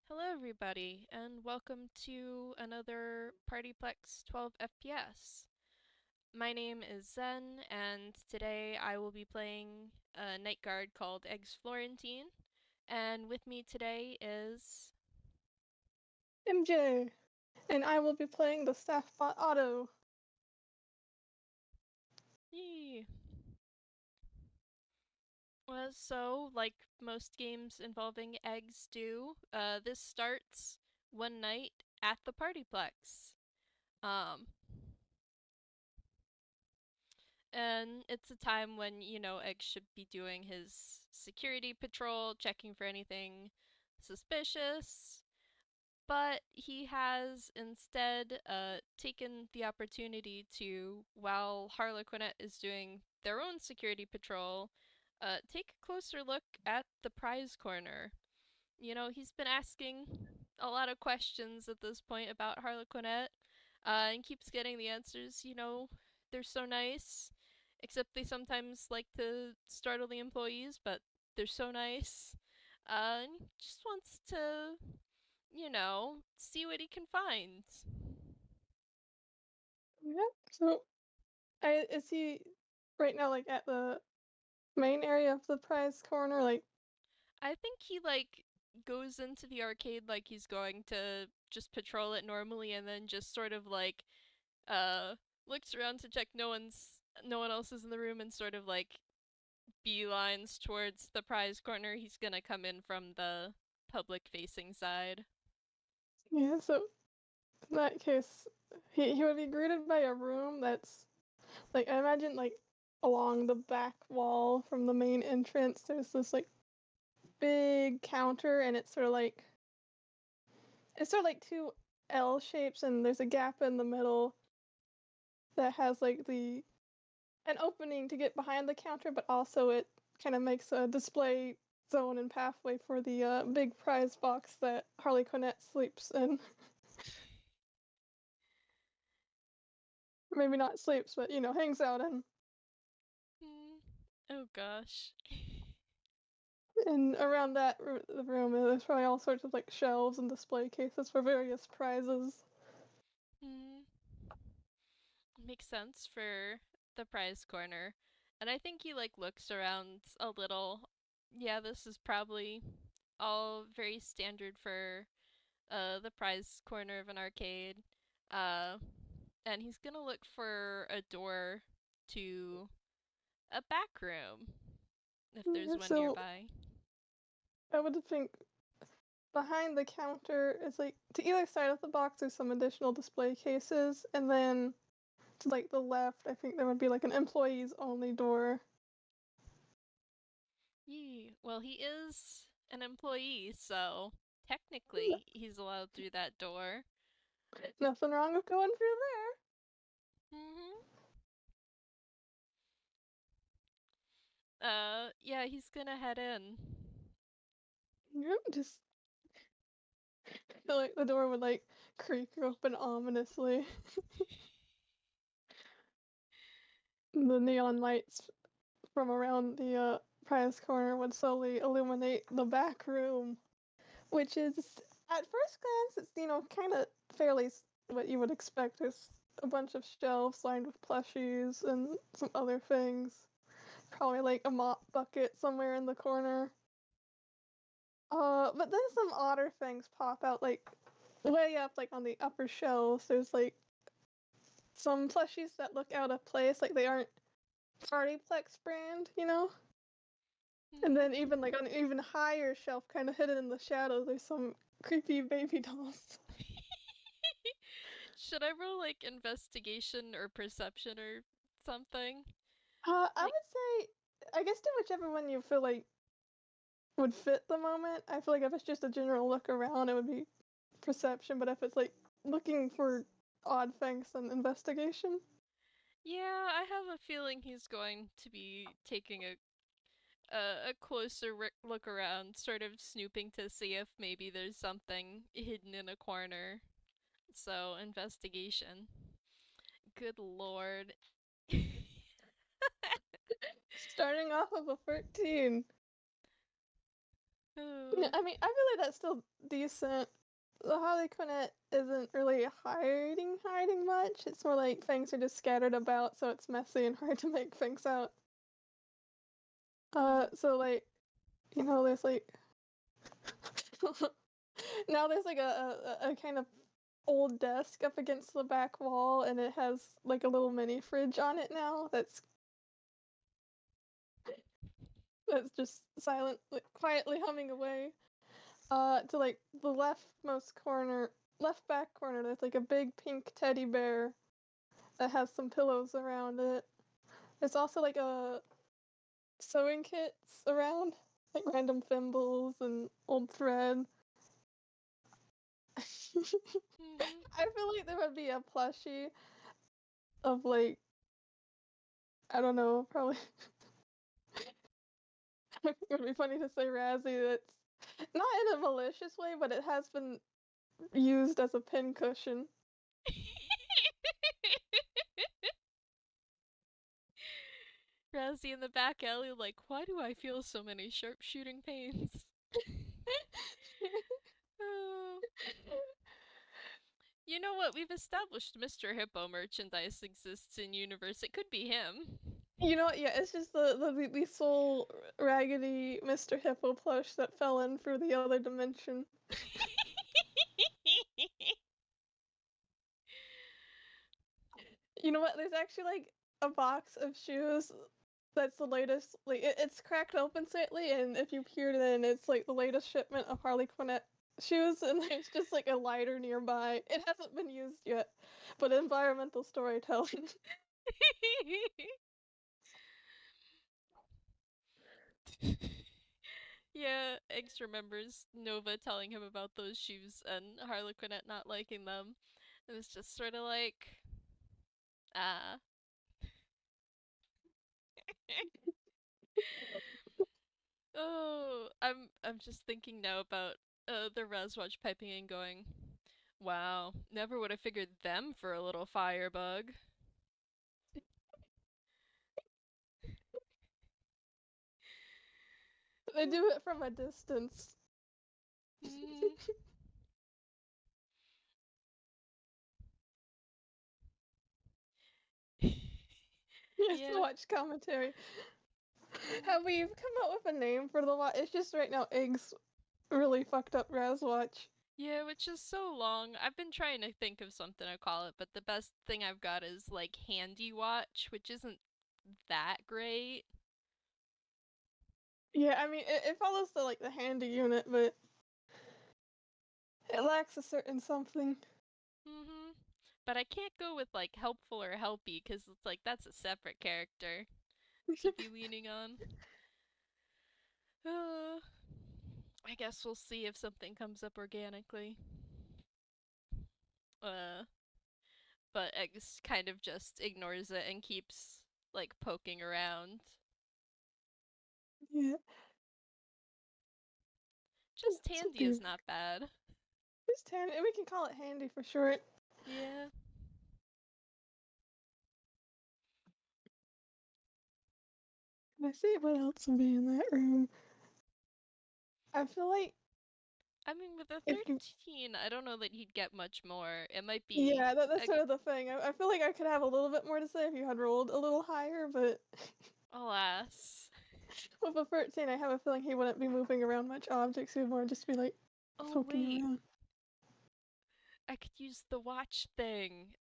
Hello, everybody, and welcome to another PartyPlex 12 FPS. My name is Zen, and today I will be playing a night guard called Eggs Florentine. And with me today is. MJ, and I will be playing the staff bot Otto. Yee. So, like most games involving eggs do, this starts one night at the PartyPlex. Um, And it's a time when, Egg should be doing his security patrol, checking for anything suspicious. But he has instead taken the opportunity to, while Harlequinette is doing their own security patrol, take a closer look at the prize corner. He's been asking a lot of questions at this point about Harlequinette, and keeps getting the answers. They're so nice, except they sometimes like to startle the employees, but they're so nice. And just wants to, see what he can find. Yeah. So, is he right now like at the main area of the prize corner? Like, I think he, like, goes into the arcade like he's going to just patrol it normally, and then just sort of like uh looks around to check no one else is in the room, and sort of like beelines towards the prize corner. He's gonna come in from the public facing side. yeah. So in that case, he would be greeted by a room that's like I imagine like along the back wall from the main entrance. There's this like big counter, and it's sort of like two L shapes, and there's a gap in the middle that has like the an opening to get behind the counter, but also it kind of makes a display zone and pathway for the big prize box that Harlequinette sleeps in. Maybe not sleeps, but hangs out in. Hmm. Oh gosh. And around the room, there's probably all sorts of like shelves and display cases for various prizes. Hmm. Makes sense for the prize corner. And I think he like looks around a little. Yeah, this is probably all very standard for the prize corner of an arcade. Uh and he's gonna look for a door to a back room if there's Yeah, one so nearby. I would think behind the counter is like to either side of the box there's some additional display cases, and then to like the left, I think there would be like an employees only door. Yee. Well, he is an employee, so technically he's allowed through that door. Nothing wrong with going through Hmm. Yeah, he's gonna head in. there. Yep, just feel like the door would like creak open ominously. The neon lights from around the prize corner would slowly illuminate the back room, which is at first glance it's kind of fairly what you would expect. There's a bunch of shelves lined with plushies and some other things. Probably like a mop bucket somewhere in the corner. But then some odder things pop out, like way up, like on the upper shelves. There's like some plushies that look out of place, like they aren't PartyPlex brand. And then Hmm. even like on an even higher shelf, kind of hidden in the shadows, there's some creepy baby dolls. Should I roll like investigation or perception or something? I Like, would say, I guess do whichever one you feel like would fit the moment. I feel like if it's just a general look around, it would be perception. But if it's like looking for odd things, then investigation. yeah, I have a feeling he's going to be taking a closer look around, sort of snooping to see if maybe there's something hidden in a corner. So, investigation. Good lord. Starting off of a 13. Yeah, Oh. I mean, I feel like that's still decent. The Harlequinette isn't really hiding much. It's more like things are just scattered about, so it's messy and hard to make things out. Mhm. So like, there's like now there's like a kind of old desk up against the back wall, and it has like a little mini fridge on it now. That's just silent, like, quietly humming away. To like the left back corner, there's like a big pink teddy bear that has some pillows around it. There's also like a sewing kits around, like random thimbles and old thread. I Mhm. feel like there would be a plushie of like, I don't know, probably it would be funny to say Razzie that's not in a malicious way, but it has been used as a pincushion. Razzie in the back alley, like, why do I feel so many sharpshooting pains? Oh. You know what? We've established Mr. Hippo merchandise exists in universe. It could be him. You know what? Yeah, it's just the sole raggedy Mr. Hippo plush that fell in through the other dimension. You know what? There's actually like a box of shoes that's the latest. Like it's cracked open slightly, and if you peered in, it's like the latest shipment of Harlequinette shoes, and there's just like a lighter nearby. It hasn't been used yet, but environmental storytelling. Yeah, Eggs remembers Nova telling him about those shoes and Harlequinette not liking them. And it's just sort of like, ah. Oh, I'm just thinking now about the Razwatch piping in going, wow, never would have figured them for a little firebug. They do it from a distance. Mm. Yes, Yeah. watch commentary. Mhm. Have we come up with a name for the watch? It's just right now Eggs really fucked up Razwatch. Yeah, which is so long. I've been trying to think of something to call it, but the best thing I've got is like Handy Watch, which isn't that great. Yeah, I mean it follows the handy unit, but it lacks a certain something. Mhm. But I can't go with like helpful or helpy because it's like that's a separate character to be leaning on. Uh, I guess we'll see if something comes up organically. Uh, but Eggs kind of just ignores it and keeps like poking around. Yeah, Just so Handy is weird. not bad. Just handy. We can call it handy for short. Yeah. Let's see what else will be in that room. I feel like I mean, with a if you, 13, I don't know that he'd get much more. It might be yeah, that's a sort of the thing. I feel like I could have a little bit more to say if you had rolled a little higher, but alas. with a 13, I have a feeling he wouldn't be moving around much objects. He would more just be like Oh poking wait, around. I could use the watch thing.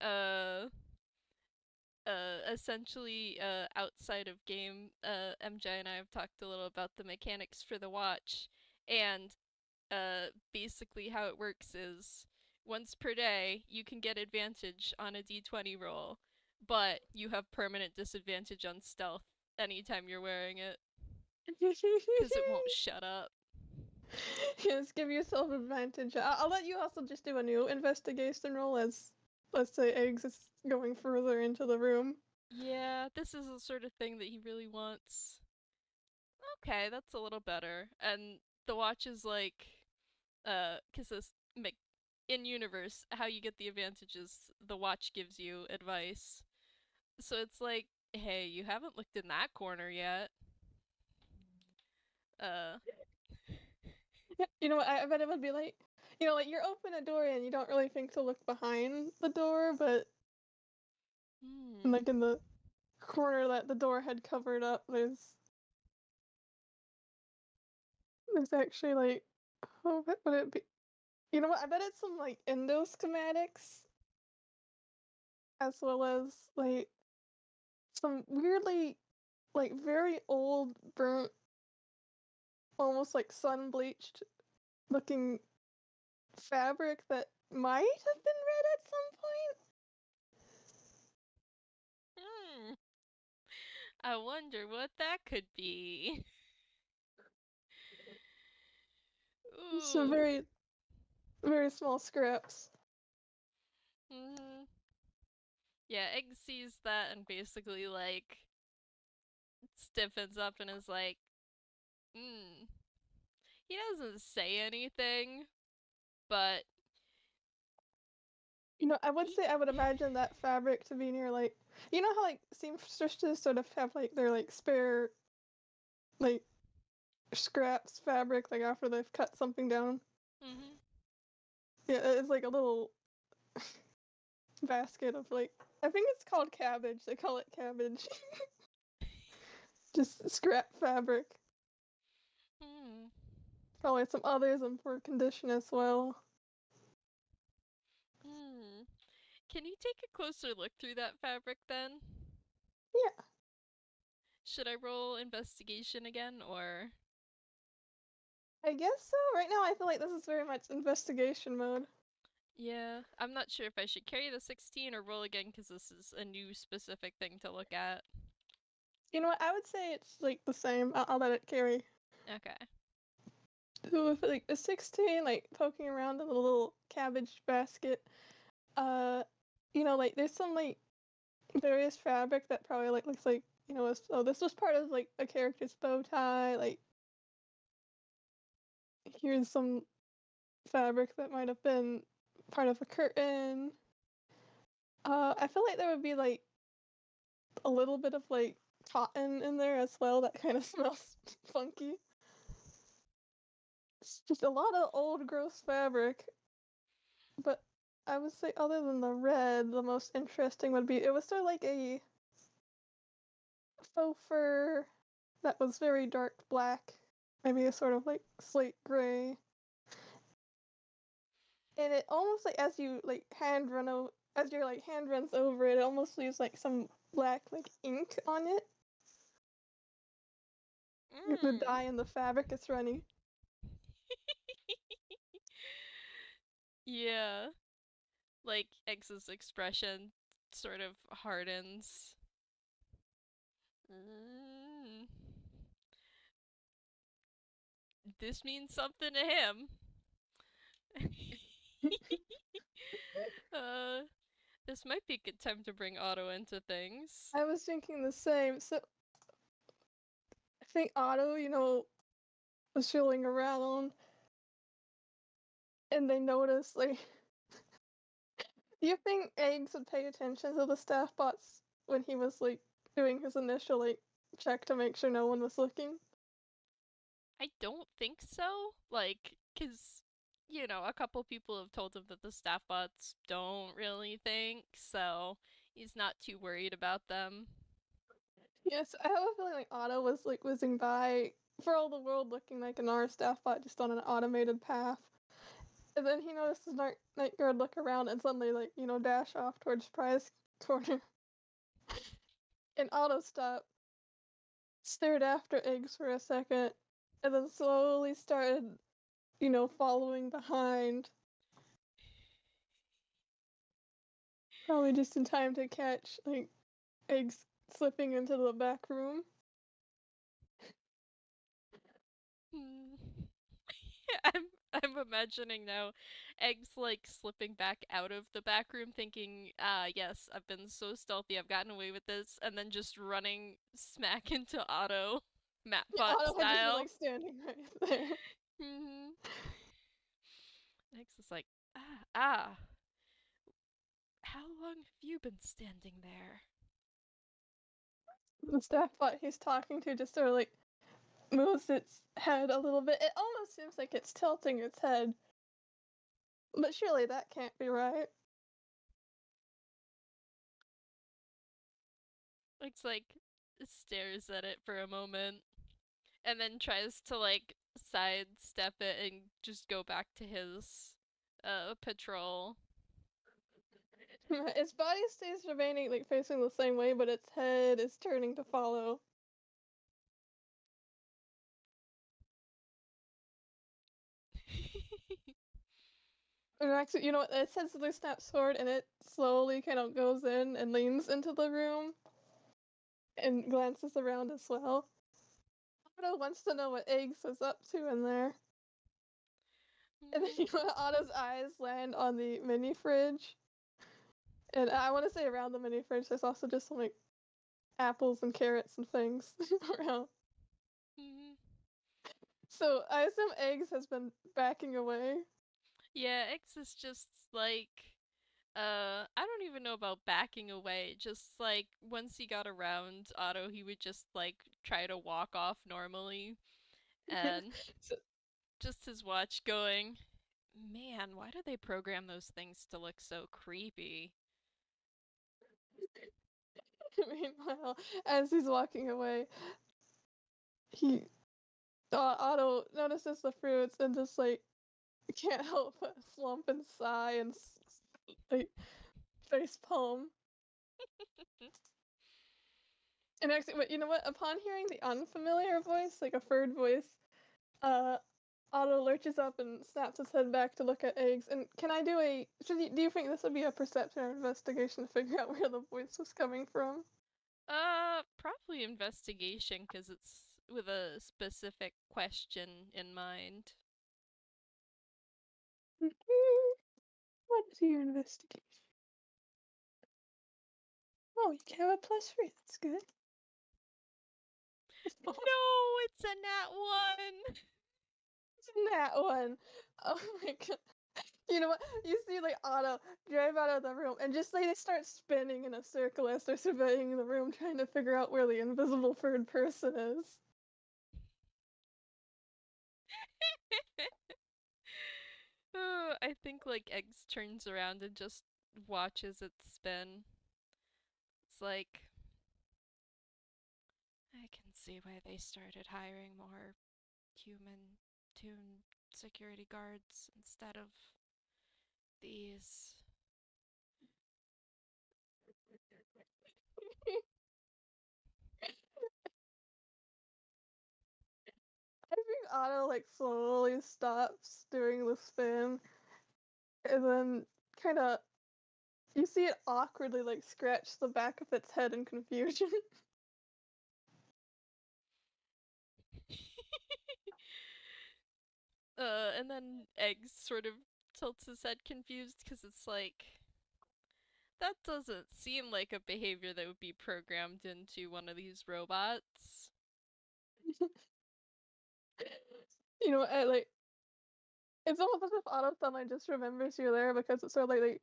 Essentially, outside of game, MJ and I have talked a little about the mechanics for the watch, and basically how it works is once per day you can get advantage on a d20 roll, but you have permanent disadvantage on stealth anytime you're wearing it because it won't shut up. Yes, give yourself advantage. I'll let you also just do a new investigation roll as, let's say, Eggs is going further into the room. Yeah, this is the sort of thing that he really wants. Okay, that's a little better. And the watch is like, because this in universe, how you get the advantages, the watch gives you advice. So it's like, hey, you haven't looked in that corner yet. Uh, You know what? I bet it would be like, like you're open a door and you don't really think to look behind the door, but Hmm. like in the corner that the door had covered up, there's actually like, oh, what would it be? You know what? I bet it's some like Indo schematics as well as like some weirdly like very old burnt, almost like sun bleached looking fabric that might have been red at some point. Hmm. I wonder what that could be. Some Ooh. very very small scraps. Hmm. Yeah, Egg sees that and basically like stiffens up and is like, hmm. He doesn't say anything, but I would he. say I would imagine that fabric to be near like how like seamstresses sort of have like their like spare like scraps fabric like after they've cut something down. Hmm. Yeah, it's like a little basket of like I think it's called cabbage. They call it cabbage. Just scrap fabric. Hmm. Probably some others in poor condition as well. Hmm. Can you take a closer look through that fabric then? Yeah, Should I roll investigation again or? I guess so. Right now, I feel like this is very much investigation mode. Yeah, I'm not sure if I should carry the 16 or roll again because this is a new specific thing to look at. You know what? I would say it's like the same. I'll let it carry. Okay. So with like a 16, like poking around in the little cabbage basket, uh, like there's some like various fabric that probably like looks like this was part of like a character's bow tie. Like here's some fabric that might have been part of a curtain. I feel like there would be like a little bit of like cotton in there as well. That kind of smells funky. It's just a lot of old gross fabric. But I would say other than the red, the most interesting would be it was sort of like a faux fur that was very dark black, maybe a sort of like slate gray. And it almost like as your like hand runs over it, it almost leaves like some black like ink on it. The Mm. dye in the fabric is running. Yeah, like X's expression sort of hardens. Mm. This means something to him. uh, this might be a good time to bring Otto into things. I was thinking the same. So I think Otto, was feeling around and they noticed like do you think Eggs would pay attention to the staff bots when he was like doing his initial like check to make sure no one was looking? I don't think so. Like, cause a couple people have told him that the staff bots don't really think, so he's not too worried about them. Yes, I have a feeling like Otto was like whizzing by for all the world looking like an R staff bot just on an automated path. And then he noticed his night guard look around and suddenly like, dash off towards Prize Corner. And Otto stopped, stared after Eggs for a second, and then slowly started, following behind. Probably just in time to catch like Eggs slipping into the back room. Hmm. I'm imagining now Eggs like slipping back out of the back room thinking, ah yes, I've been so stealthy, I've gotten away with this, and then just running smack into Otto, Yeah, Mapbot Otto had just been style. like standing right there. Hmm. Eggs is like, ah, how long have you been standing there? The staff bot he's talking to just sort of like moves its head a little bit. It almost seems like it's tilting its head. But surely that can't be right. Looks like stares at it for a moment and then tries to like sidestep it and just go back to his patrol. Its body stays remaining like facing the same way, but its head is turning to follow. And actually, you know what? It says the snap sword, and it slowly kind of goes in and leans into the room and glances around as well. Otto wants to know what Eggs is up to in there. And then you know, Otto's eyes land on the mini fridge. And I want to say around the mini fridge, there's also just some like apples and carrots and things around. So I assume Eggs has been backing away. Yeah, X is just like I don't even know about backing away. Just like once he got around Otto, he would just like try to walk off normally and So, just his watch going, man, why do they program those things to look so creepy? meanwhile, as he's walking away, he Otto notices the fruits and just like can't help but slump and sigh and like face palm. And actually, but you know what? Upon hearing the unfamiliar voice, like a furred voice, uh, Otto lurches up and snaps his head back to look at Eggs. And can I do a? Do you think this would be a perception or investigation to figure out where the voice was coming from? Probably investigation because it's with a specific question in mind. What is your investigation? Oh, you can have a +3. That's good. No, it's a nat one. That one. Oh my god. You know what? You see like Otto drive out of the room and just like they start spinning in a circle as they're surveying the room trying to figure out where the invisible third person is. I think like Eggs turns around and just watches it spin. It's like I can see why they started hiring more human tune security guards instead of these. I think Otto like slowly stops doing the spin and then kind of you see it awkwardly like scratch the back of its head in confusion. And then Eggs sort of tilts his head confused because it's like that doesn't seem like a behavior that would be programmed into one of these robots. You know, like it's almost as if Otto suddenly just remembers you're there because it's sort of like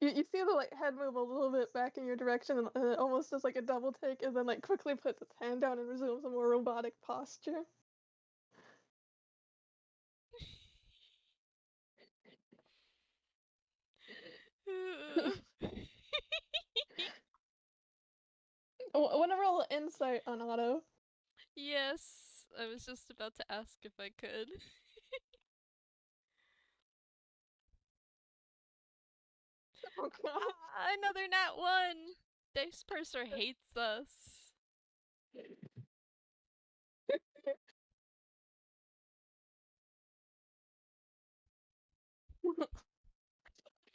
you see the like head move a little bit back in your direction and it almost does like a double take and then like quickly puts its hand down and resumes a more robotic posture. I want to roll insight on Otto. Yes, I was just about to ask if I could. Oh god. Another nat one! Dice Purser hates us.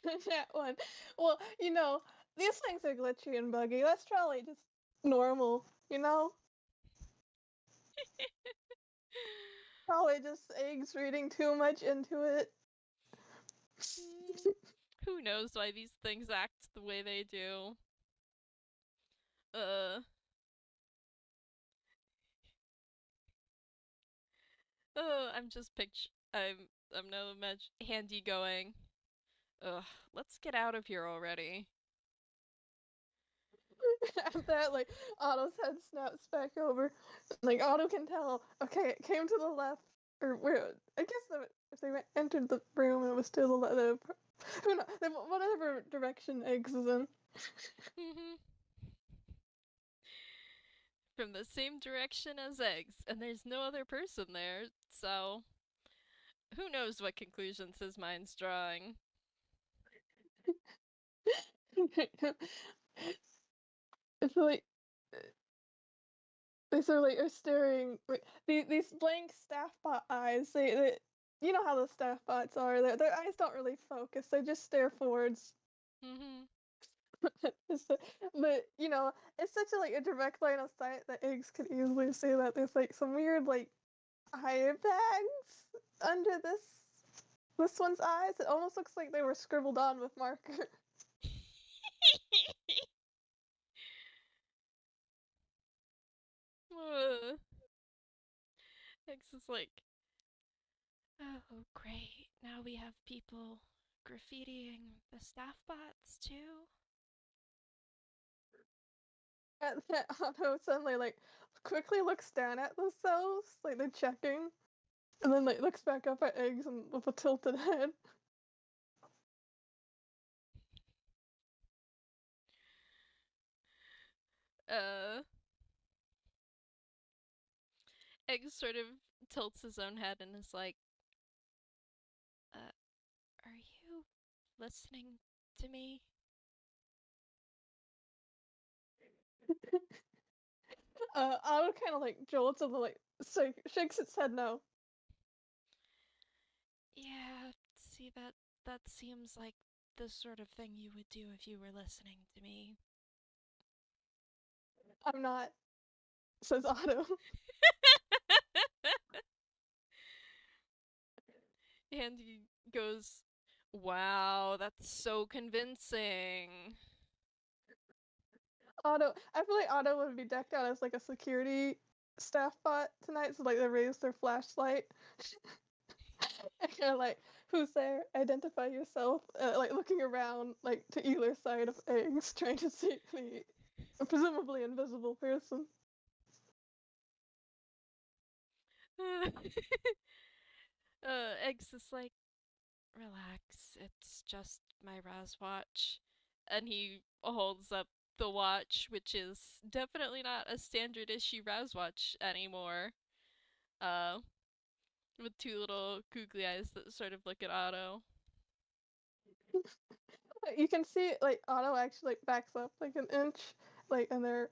That one. Well, you know, these things are glitchy and buggy. That's probably just normal, you know? Probably just eggs reading too much into it. Who knows why these things act the way they do? Uh, I'm just picture. I'm now imagine Handy going. Ugh, let's get out of here already. At that, like Otto's head snaps back over. Like Otto can tell. Okay, it came to the left, or where? I guess if they entered the room, it was to the left. Who knows? Whatever direction Eggs is in. Mhm. From the same direction as Eggs, and there's no other person there, so who knows what conclusions his mind's drawing. It's like they sort of like are staring. Like, these blank staff bot eyes. They you know how the staff bots are. Their eyes don't really focus. They just stare forwards. Mhm. But you know, it's such a like a direct line of sight that Eggs could easily see that there's like some weird like eye bags under this one's eyes. It almost looks like they were scribbled on with marker. Eggs is like, oh, great. Now we have people graffitiing the staff bots too. And then Otto suddenly like quickly looks down at themselves, like they're checking, and then like looks back up at Eggs and with a tilted head. Uh, Eggs sort of tilts his own head and is like, uh, are you listening to me? Otto kind of like jolts and like shakes its head no. Yeah, see, that seems like the sort of thing you would do if you were listening to me. I'm not, says Otto. And he goes, wow, that's so convincing. Otto, I feel like Otto would be decked out as like a security staff bot tonight, so like they raise their flashlight. And you're like, who's there? Identify yourself. Like looking around, like to either side of Eggs, trying to see the presumably invisible person. Eggs is like, relax, it's just my Raz watch. And he holds up the watch, which is definitely not a standard issue Raz watch anymore. Uh, with two little googly eyes that sort of look at Otto. You can see like Otto actually like backs up like an inch, like and their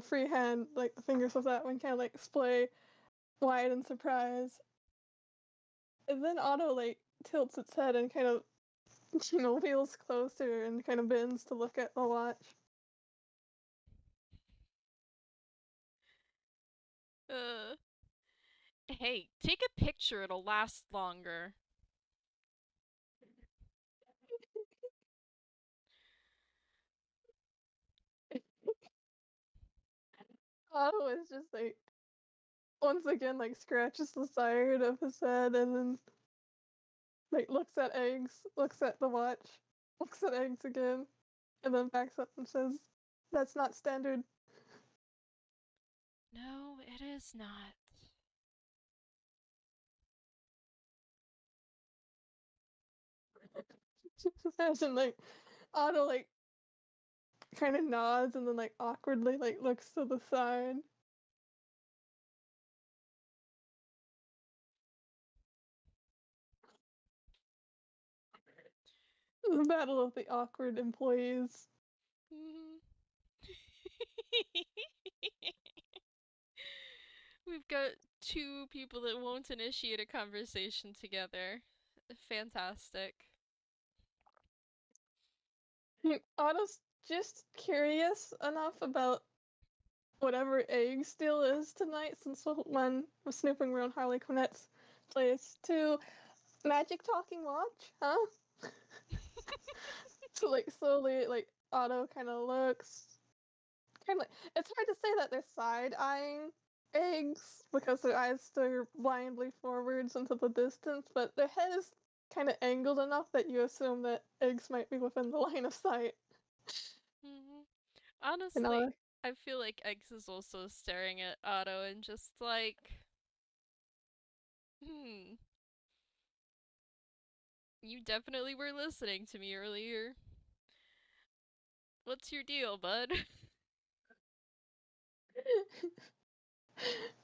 free hand, like the fingers of that one kind of like splay wide in surprise. And then Otto like tilts its head and kind of wheels closer and kind of bends to look at the watch. Uh, hey, take a picture, it'll last longer. Otto is just like once again like scratches the side of his head and then like looks at Eggs, looks at the watch, looks at Eggs again, and then backs up and says, "That's not standard." No, it is not. As in like Otto like kind of nods and then like awkwardly like looks to the side. The battle of the awkward employees. Mhm. We've got two people that won't initiate a conversation together. Fantastic. Otto's just curious enough about whatever egg steal is tonight, since one was snooping around Harlequinette's place to magic talking watch, huh? So like slowly, like Otto kind of looks, kind of. It's hard to say that they're side eyeing eggs because their eyes stare blindly forwards into the distance, but their head is kind of angled enough that you assume that eggs might be within the line of sight. Mhm. And Honestly, I feel like Eggs is also staring at Otto and just like, hmm, you definitely were listening to me earlier. What's your deal, bud?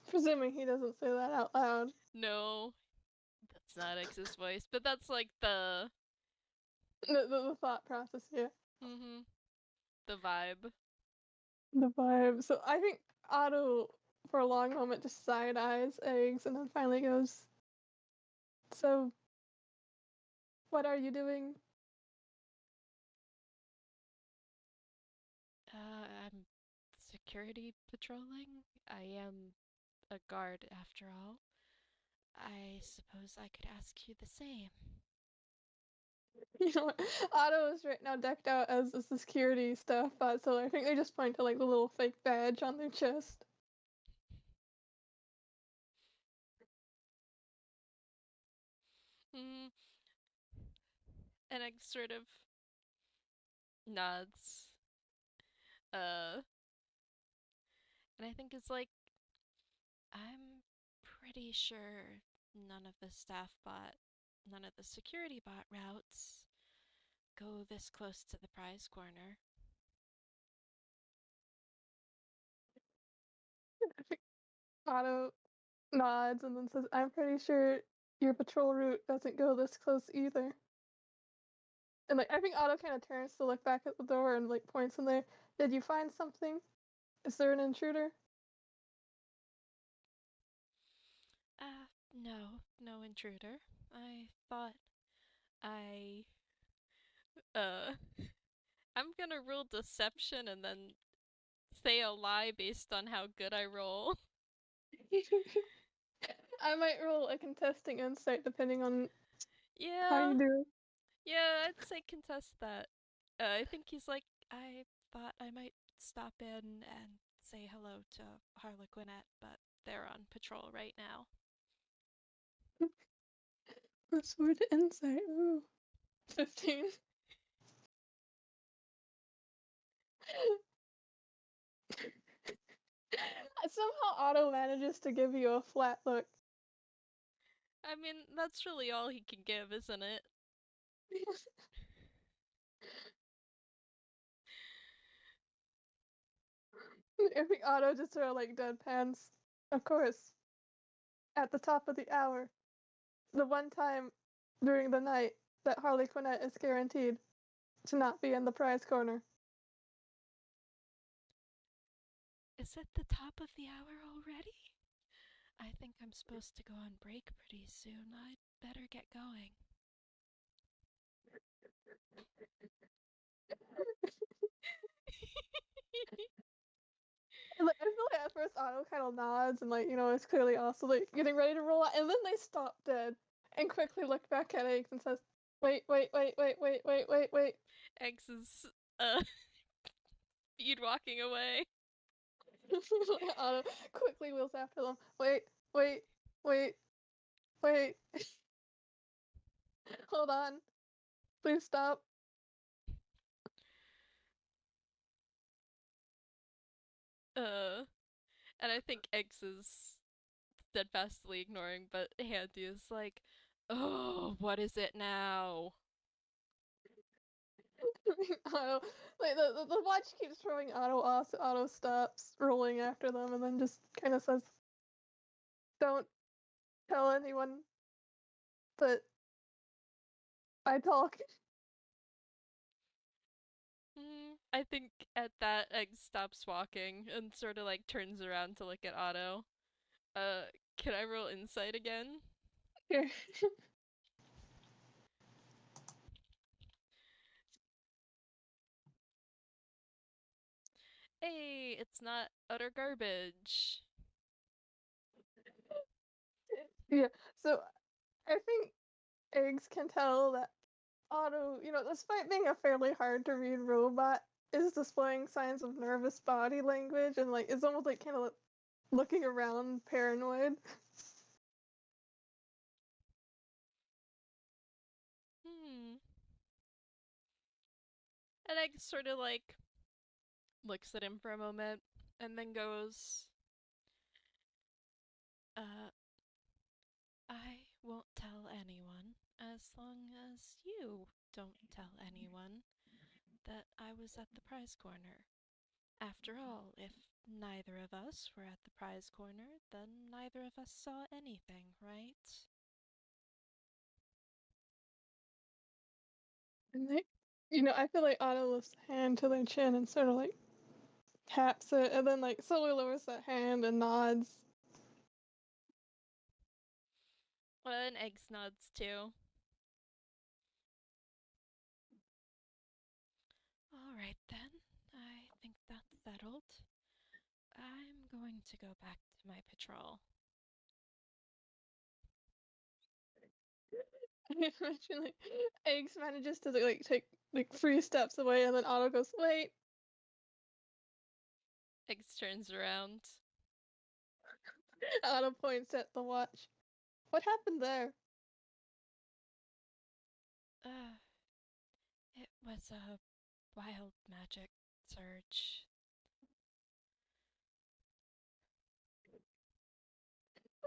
presuming he doesn't say that out loud. No, that's not X's voice, but that's like the The thought process, yeah. mm-hmm, the vibe. The vibe. So I think Otto, for a long moment, just side eyes Eggs and then finally goes, "So, what are you doing?" I'm security patrolling. I am a guard after all. I suppose I could ask you the same. You know what? Otto is right now decked out as the security stuff, so I think they just point to like the little fake badge on their chest. Mm, and I sort of nods. Uh, and I think it's like, I'm pretty sure none of the staff bot, none of the security bot routes go this close to the prize corner. I think Otto nods and then says, "I'm pretty sure your patrol route doesn't go this close either." And like I think Otto kind of turns to look back at the door and like points in there. "Did you find something? Is there an intruder?" No, no intruder. I thought I, uh, I'm gonna roll deception and then say a lie based on how good I roll. I might roll a contesting insight depending on how Yeah, you do. yeah, I'd say contest that. I think he's like, I thought I might stop in and say hello to Harlequinette, but they're on patrol right now. This word insight. Ooh. 15. Somehow Otto manages to give you a flat look. I mean, that's really all he can give, isn't it? I think Otto just sort of like deadpans. Of course, at the top of the hour, the one time during the night that Harlequinette is guaranteed to not be in the prize corner. Is it the top of the hour already? I think I'm supposed to go on break pretty soon. I'd better get going. And, like, I feel like at first Otto kind of nods and like it's clearly also like getting ready to roll out, and then they stop dead and quickly look back at Eggs and says, "Wait, wait, wait, wait, wait, wait, wait, wait." Eggs is, uh, speed walking away. Otto quickly wheels after them. "Wait, wait, wait, wait. Hold on. Please stop." Uh, and I think Eggs is steadfastly ignoring, but Handy is like, oh, what is it now? Otto, like the watch keeps throwing Otto off, so Otto stops rolling after them and then just kind of says, "Don't tell anyone that I talk." I think at that, Egg stops walking and sort of like turns around to look at Otto. Uh, can I roll insight again? Here. Hey, it's not utter garbage. Yeah. So I think Eggs can tell that Otto, despite being a fairly hard to read robot, is displaying signs of nervous body language and like is almost like kind of looking around paranoid. Hmm. And Egg sort of like looks at him for a moment, and then goes, uh, I won't tell anyone as long as you don't tell anyone that I was at the prize corner. After all, if neither of us were at the prize corner, then neither of us saw anything, right? And I feel like Otto lifts a hand to their chin and sort of like taps it, and then like slowly lowers that hand and nods. And Eggs nods too. All right then, I think that's settled. I'm going to go back to my patrol. Imagine like Eggs manages to like take like 3 steps away, and then Otto goes, "Wait." Eggs turns around. Otto points at the watch. What happened there? Uh, it was a wild magic surge.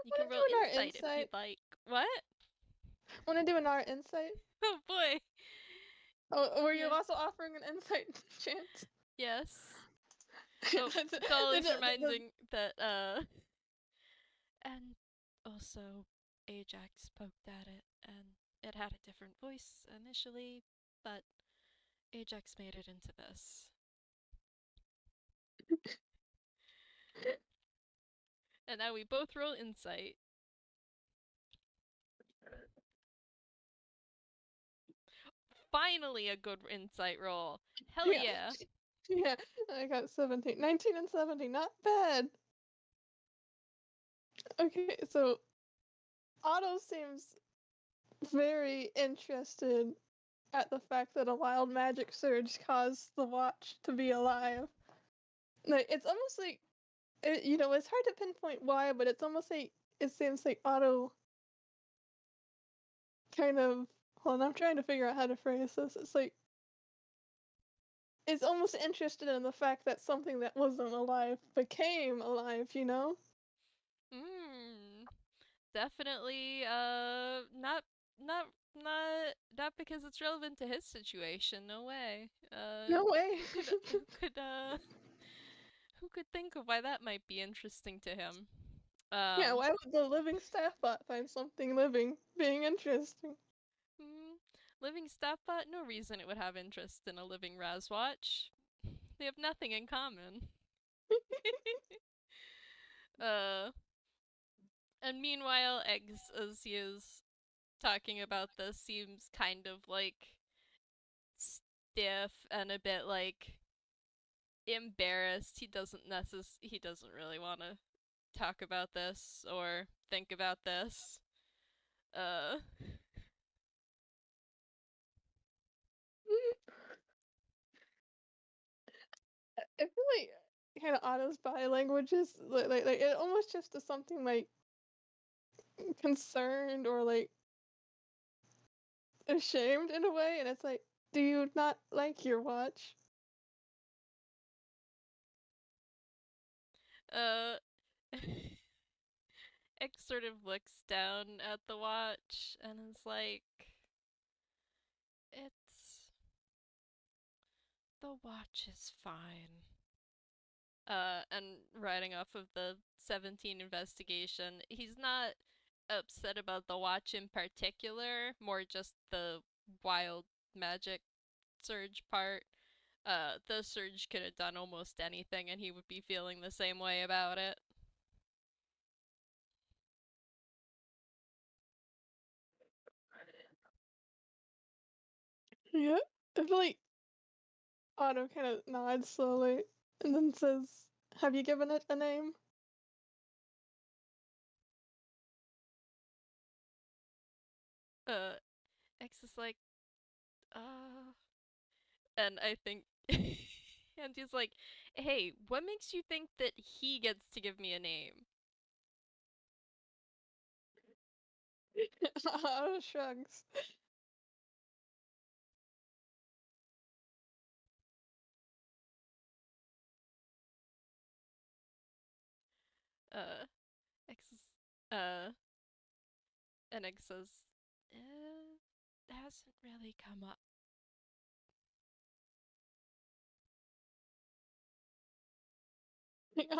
You Want can to roll do an art insight if insight? you'd like. What? Want to do an art insight? Oh boy. Oh, were you Yeah. also offering an insight chance? Yes. Oh, That's- Doll is the- reminding that, and also Ajax poked at it, and it had a different voice initially, but Ajax made it into this. And now we both roll insight. Finally, a good insight roll. Hell yeah. yeah. Yeah, I got 17. 19 and 17, not bad. Okay, so Otto seems very interested at the fact that a wild magic surge caused the watch to be alive. Like, it's almost like, it's hard to pinpoint why, but it's almost like it seems like Otto kind of. Hold on, I'm trying to figure out how to phrase this. It's like, it's almost interested in the fact that something that wasn't alive became alive, you know? Hmm. Definitely, not because it's relevant to his situation. No way. No way. Who could think of why that might be interesting to him? Yeah, Um, why would the living staff bot find something living being interesting? hmm, living staffbot. No reason it would have interest in a living Razwatch. They have nothing in common. uh, and meanwhile, Eggs, as he is talking about this, seems kind of like stiff and a bit like embarrassed. He doesn't really want to talk about this or think about this. Uh I feel like kind of Otto's body language is like it almost just to something like concerned or like ashamed in a way, and it's like, do you not like your watch? uh X sort of looks down at the watch and is like, it's the watch is fine. And writing off of the 17 investigation, he's not upset about the watch in particular, more just the wild magic surge part. The surge could have done almost anything and he would be feeling the same way about it. Yeah, I feel like Otto kind of nods slowly and then says, "Have you given it a name?" Uh, X is like, and I think, and he's like, hey, what makes you think that he gets to give me a name? Otto shrugs. Uh, X is, uh, and Egg says, hasn't really come up.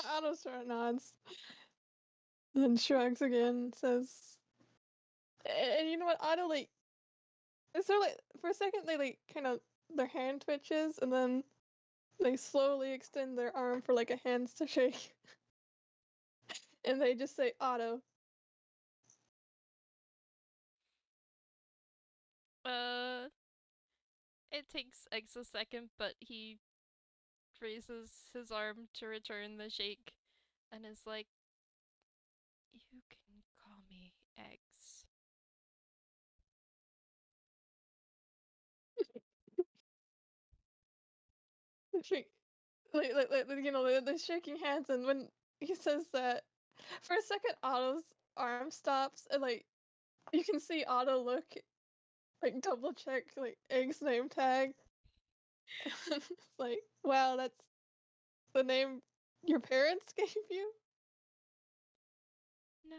Otto sort of nods, then shrugs again, says, and you know what, Otto, like, it's sort of like, for a second, they, like, kind of, their hand twitches, and then they slowly extend their arm for, like, a hands to shake. And they just say, Otto. Uh, it takes Eggs a second, but he raises his arm to return the shake and is like, you can call me Eggs. You know, they're shaking hands, and when he says that, for a second, Otto's arm stops, and, like, you can see Otto look, like, double check, like, Egg's name tag. It's like, wow, that's the name your parents gave you? No.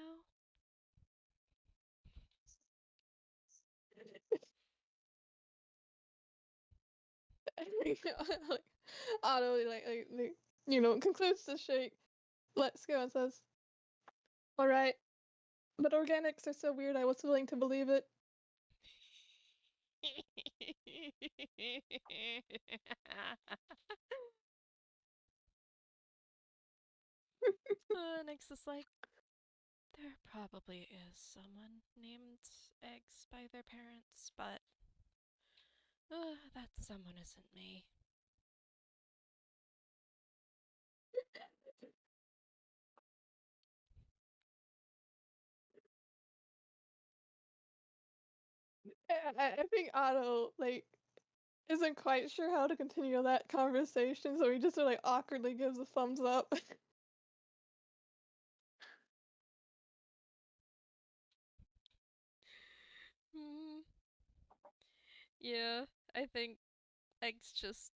Like, Otto, you know, concludes the shake, lets go, and says, alright, but organics are so weird, I was willing to believe it. Next is like, there probably is someone named Eggs by their parents, but that someone isn't me. And I think Otto, like, isn't quite sure how to continue that conversation, so he just sort of, like, awkwardly gives a thumbs up. Hmm. Yeah, I think Eggs just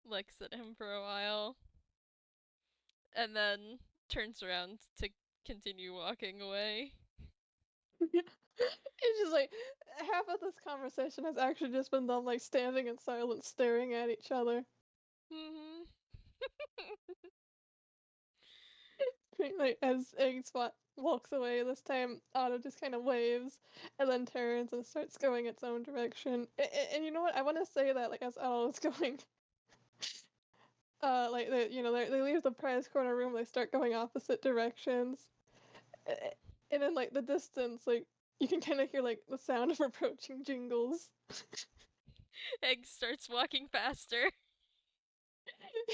looks at him for a while and then turns around to continue walking away. It's just like half of this conversation has actually just been them like standing in silence, staring at each other. Hmm. Like as Eggs walks away, this time Otto just kind of waves and then turns and starts going its own direction. And you know what? I want to say that like as Otto is going, like they leave the prize corner room, they start going opposite directions, and in like the distance, like you can kind of hear like the sound of approaching jingles. Eggs starts walking faster.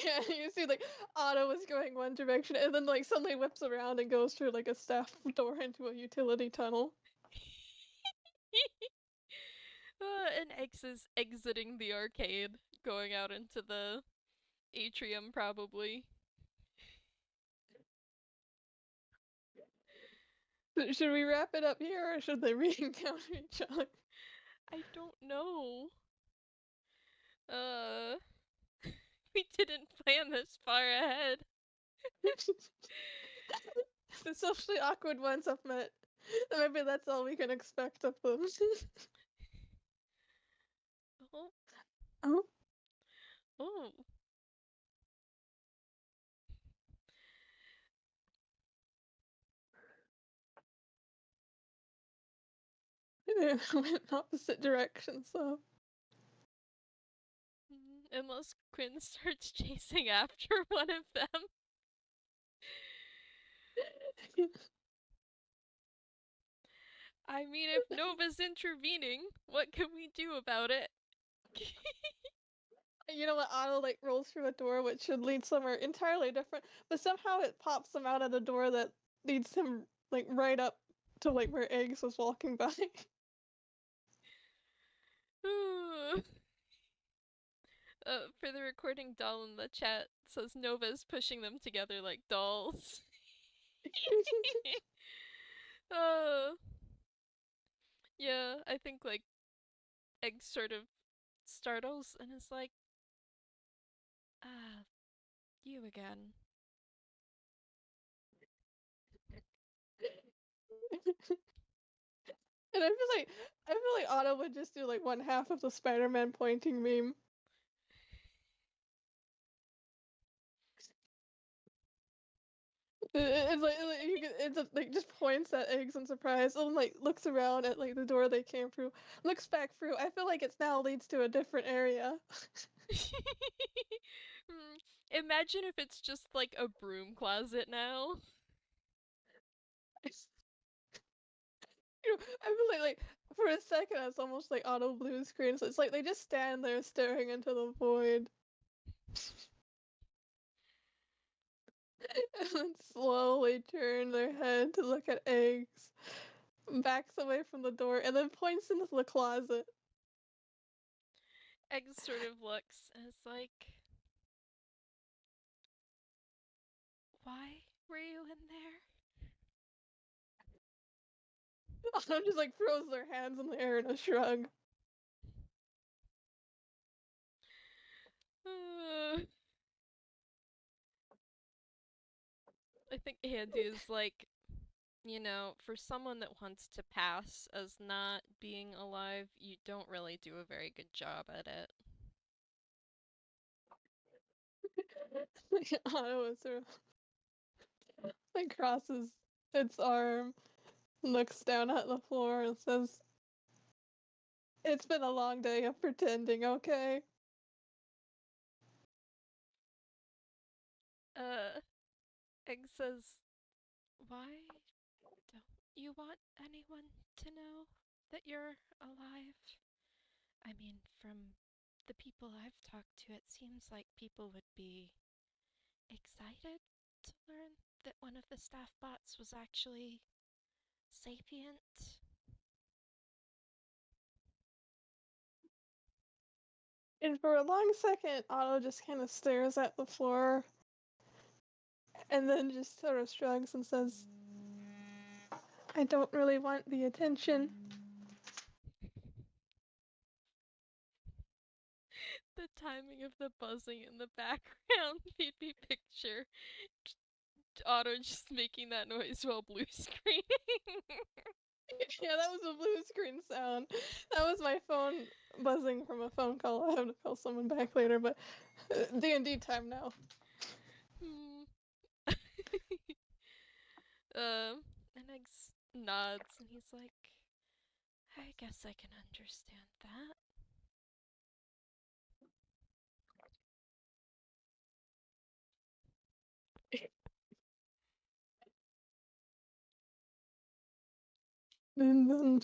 Yeah, you see like Otto is going one direction and then like suddenly whips around and goes through like a staff door into a utility tunnel. And Eggs is exiting the arcade, going out into the atrium, probably. Should we wrap it up here or should they re-encounter each other? I don't know. Uh, we didn't plan this far ahead. The socially awkward ones have met. Maybe that's all we can expect of them. Oh, Oh, oh. they went in opposite directions, so. Unless Quinn starts chasing after one of them. I mean, if Nova's intervening, what can we do about it? You know what? Otto like rolls through a door which should lead somewhere entirely different, but somehow it pops him out at a door that leads him like right up to like where Eggs was walking by. For the recording, doll in the chat says Nova's pushing them together like dolls. uh, yeah, I think like Egg sort of startles and is like, ah, you again. And I feel like Otto would just do like one half of the Spider-Man pointing meme. It's like you can, like just points at Eggs in surprise and like looks around at like the door they came through, looks back through. I feel like it's now leads to a different area. Hmm, imagine if it's just like a broom closet now. I feel like for a second it's almost like Auto blue screen. So it's like they just stand there staring into the void. And then slowly turn their head to look at Eggs, backs away from the door, and then points into the closet. Egg sort of looks and is like, why were you in there? Auto just like throws their hands in the air in a shrug. I think Andy is like, for someone that wants to pass as not being alive, you don't really do a very good job at it. Auto is sort of like crosses its arm, looks down at the floor, and says, "It's been a long day of pretending, okay?" Uh, Egg says, why don't you want anyone to know that you're alive? I mean, from the people I've talked to, it seems like people would be excited to learn that one of the staff bots was actually sapient. And for a long second, Otto just kind of stares at the floor and then just sort of shrugs and says, "I don't really want the attention." The timing of the buzzing in the background made me picture Otto just making that noise while blue screening. Yeah, that was a blue screen sound. That was my phone buzzing from a phone call. I have to call someone back later, but D&D time now. Hmm. And Eggs nods and he's like, I guess I can understand that. And then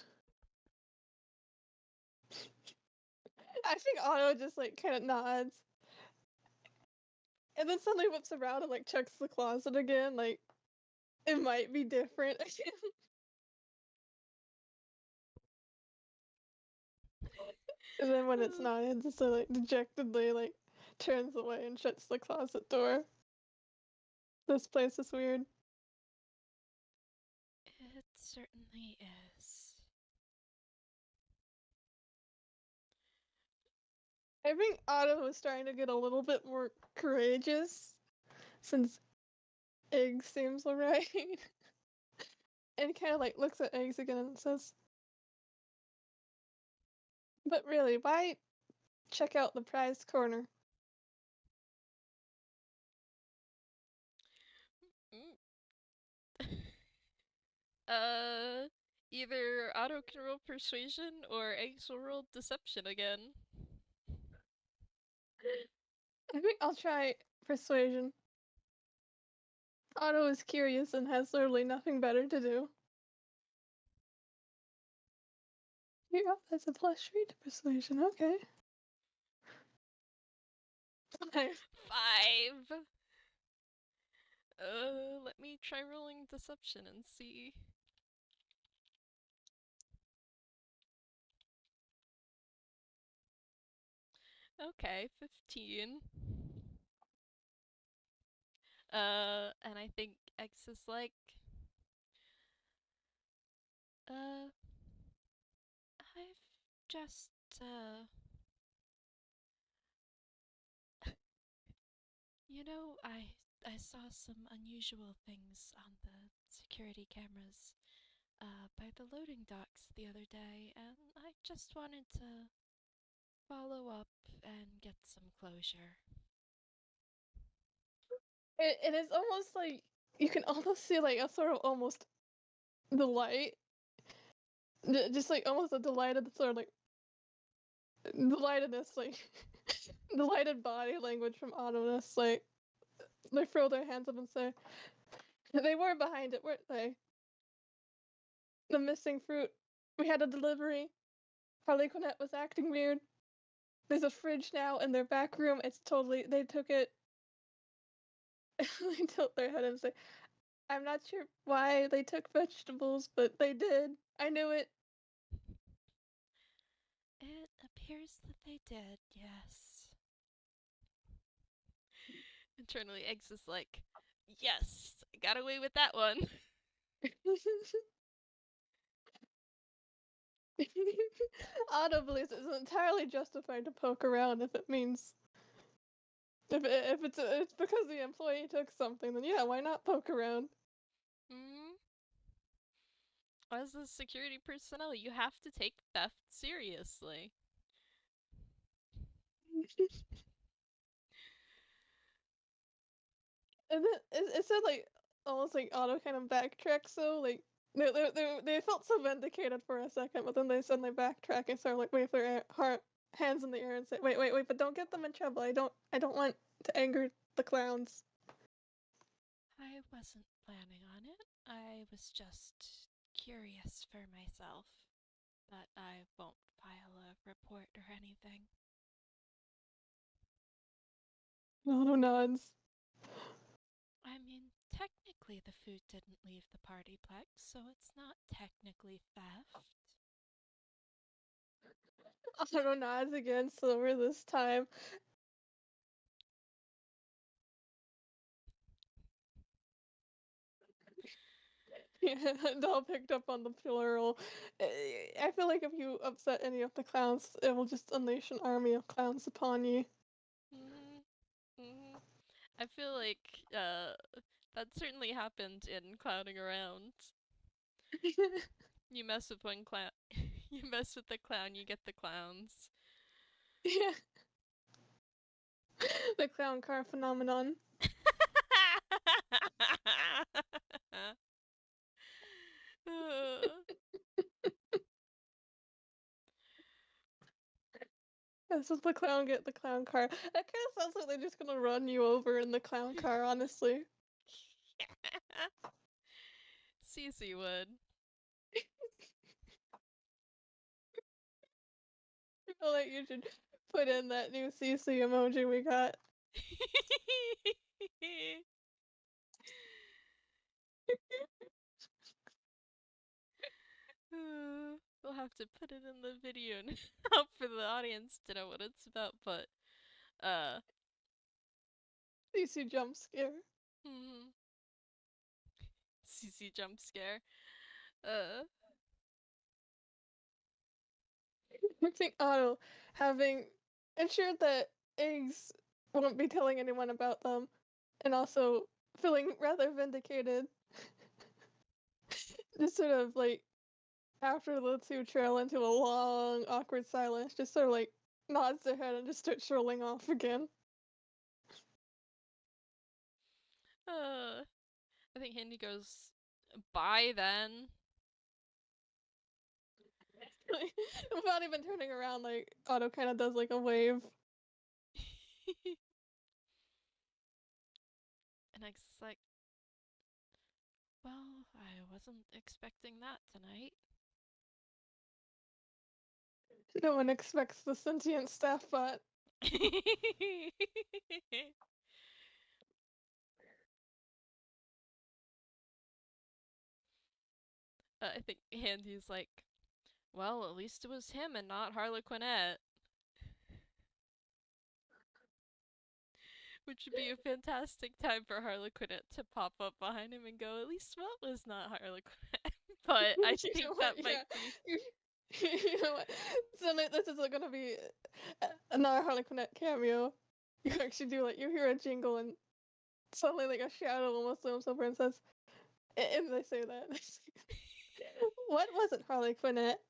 I think Otto just like kind of nods, and then suddenly whips around and like checks the closet again. Like it might be different. And then when it's not, it just like dejectedly like turns away and shuts the closet door. This place is weird. It certainly is. I think Otto is starting to get a little bit more courageous since Egg seems alright. And kind of like looks at Eggs again and says, "But really, why check out the prized corner?" Mm. uh, either Otto can roll persuasion or Eggs will roll deception again. I think I'll try persuasion. Otto is curious and has literally nothing better to do. Yeah, that's a +3 to persuasion. Okay. Nice. 5. Let me try rolling deception and see. Okay, 15. And I think X is like, uh, I've just, I saw some unusual things on the security cameras. by the loading docks the other day, and I just wanted to follow up and get some closure. It is almost like you can almost see like a sort of almost delight, just like almost a delighted sort of like delightedness, like delighted body language from Autumnus. Like they throw their hands up and say, "They were behind it, weren't they? The missing fruit. We had a delivery. Harlequinette was acting weird. There's a fridge now in their back room. It's totally they took it." They tilt their head and say, "I'm not sure why they took vegetables, but they did. I knew it." It appears that they did, yes. Internally, Eggs is like, yes, I got away with that one. Otto believes it's entirely justified to poke around if it means if it's because the employee took something, then yeah, why not poke around? Hmm? As a security personnel, you have to take theft seriously. And then it said like almost like Otto kind of backtracks, so like they felt so vindicated for a second, but then they suddenly backtrack and start like wave their hands in the air and say, "Wait, but don't get them in trouble. I don't want to anger the clowns." I wasn't planning on it. I was just curious for myself. But I won't file a report or anything. Otto nods. I mean, technically the food didn't leave the PartyPlex, so it's not technically theft. Otto nods again, slower this time. Yeah, Doll picked up on the plural. I feel like if you upset any of the clowns, it will just unleash an army of clowns upon you. I feel like uh, that certainly happened in Clowning Around. You mess with one clown, you mess with the clown, you get the clowns. Yeah. The clown car phenomenon. That's what the clown get the clown car. That kind of sounds like they're just gonna run you over in the clown car, honestly. Cici would. I feel like you should put in that new Cici emoji we got. We'll have to put it in the video and help for the audience to know what it's about, but uh Cici jump scare. CC jump scare. Uh I think Otto, having ensured that Eggs won't be telling anyone about them, and also feeling rather vindicated, just sort of like after the two trail into a long, awkward silence, just sort of like nods their head and just starts strolling off again. uh I think Handy goes bye then. Without even turning around, like Otto kind of does like a wave. And X is like, well, I wasn't expecting that tonight. No one expects the sentient staff bot. I think Handy's like, well, at least it was him and not Harlequinette. Which would be a fantastic time for Harlequinette to pop up behind him and go, at least Swell was not Harlequinette. But I You know think what? that might Yeah. be. You know what? So this is gonna be another Harlequinette cameo. You actually do like you hear a jingle and suddenly like a shadow almost looms over and says, and they say that. What was it, Harlequinette?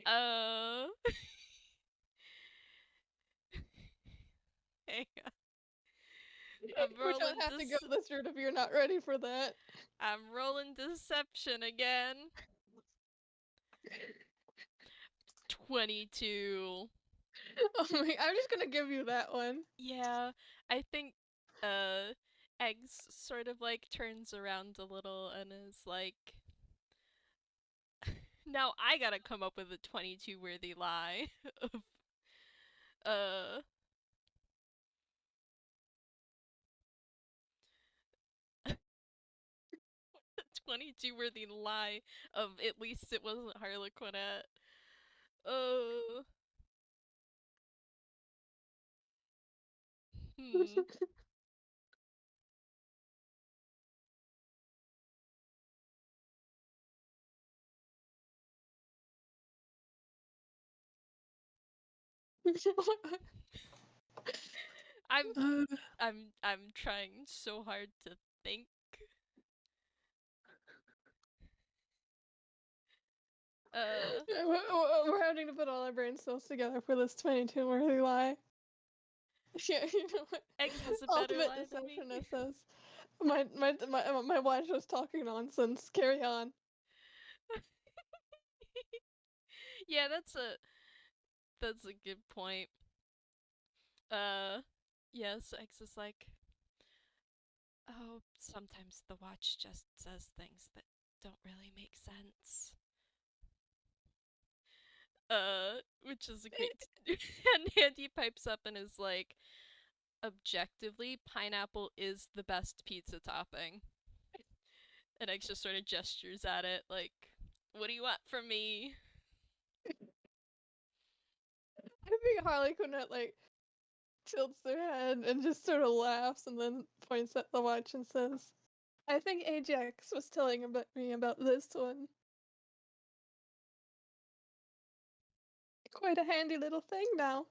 uh, hang on. I'm We don't rolling have to go this route if you're not ready for that. I'm rolling deception again. 22. Oh my, I'm just gonna give you that one. Yeah, I think uh Eggs sort of like turns around a little and is like, now I gotta come up with a 22 worthy lie of uh 22 worthy lie of at least it wasn't Harlequinette. Oh, hmm. I'm uh, I'm trying so hard to think. Uh, we're having to put all our brain cells together for this 22 worthy lie. Yeah, you know what? Eggs is a better Ultimate lie than me. deceptionist says, my watch was talking nonsense. Carry on. Yeah, that's a good point. Yes, X is like, oh, sometimes the watch just says things that don't really make sense. Which is a great. And Andy pipes up and is like, objectively, pineapple is the best pizza topping. And X just sort of gestures at it, like, what do you want from me? I think Harley Quinn like tilts their head and just sort of laughs and then points at the watch and says, I think Ajax was telling me about this one. Quite a handy little thing now.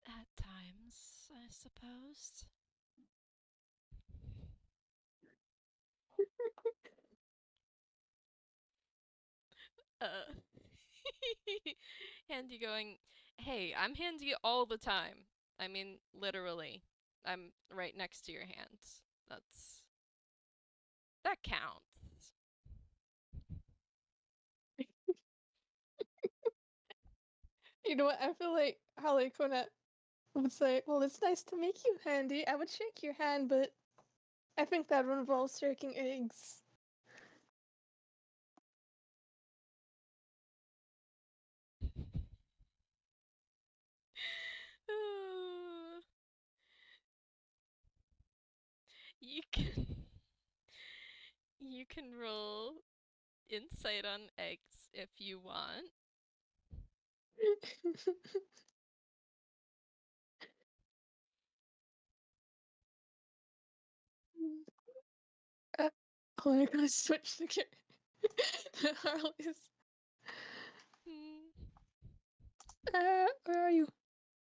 At times, I suppose. Uh, Handy going, hey, I'm handy all the time. I mean, literally. I'm right next to your hands. That counts. You know what? I feel like Harley Quinn would say, well, it's nice to meet you, Handy. I would shake your hand, but I think that would involve shaking eggs. you can you can roll insight on eggs if you want. uh, oh, I'm gonna switch the Harley's. Hmm. Where are you?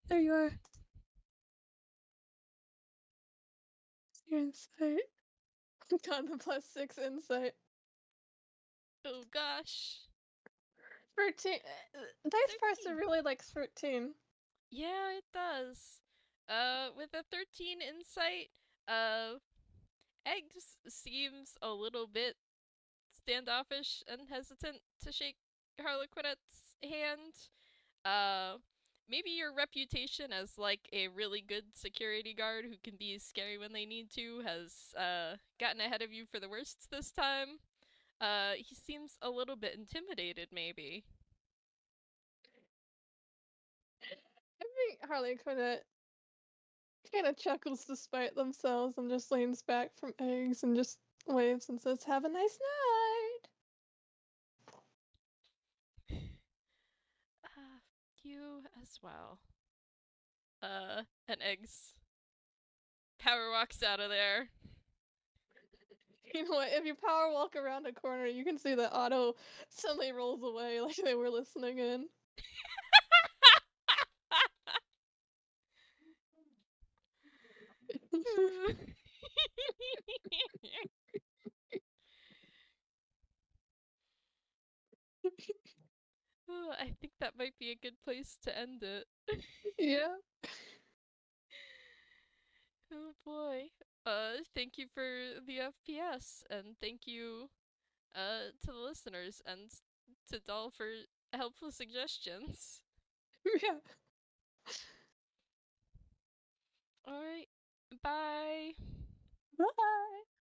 There you are. Your insight. Got the +6 insight. Oh gosh. 13. Dice Parser 13. really likes 13. Yeah, it does. With a 13 insight, uh, Eggs seems a little bit standoffish and hesitant to shake Harlequinette's hand. Uh, Maybe your reputation as like a really good security guard who can be scary when they need to has gotten ahead of you for the worst this time. He seems a little bit intimidated, maybe. I think Harley Quinn kind of chuckles despite themselves and just leans back from eggs and just waves and says, have a nice night. You as well. And Eggs power walks out of there. You know what? If you power walk around a corner, you can see that Otto suddenly rolls away like they were listening in. I think that might be a good place to end it. Yeah. Oh boy. Thank you for the FPS, and thank you to the listeners and to Doll for helpful suggestions. Yeah. Alright. Bye. Bye.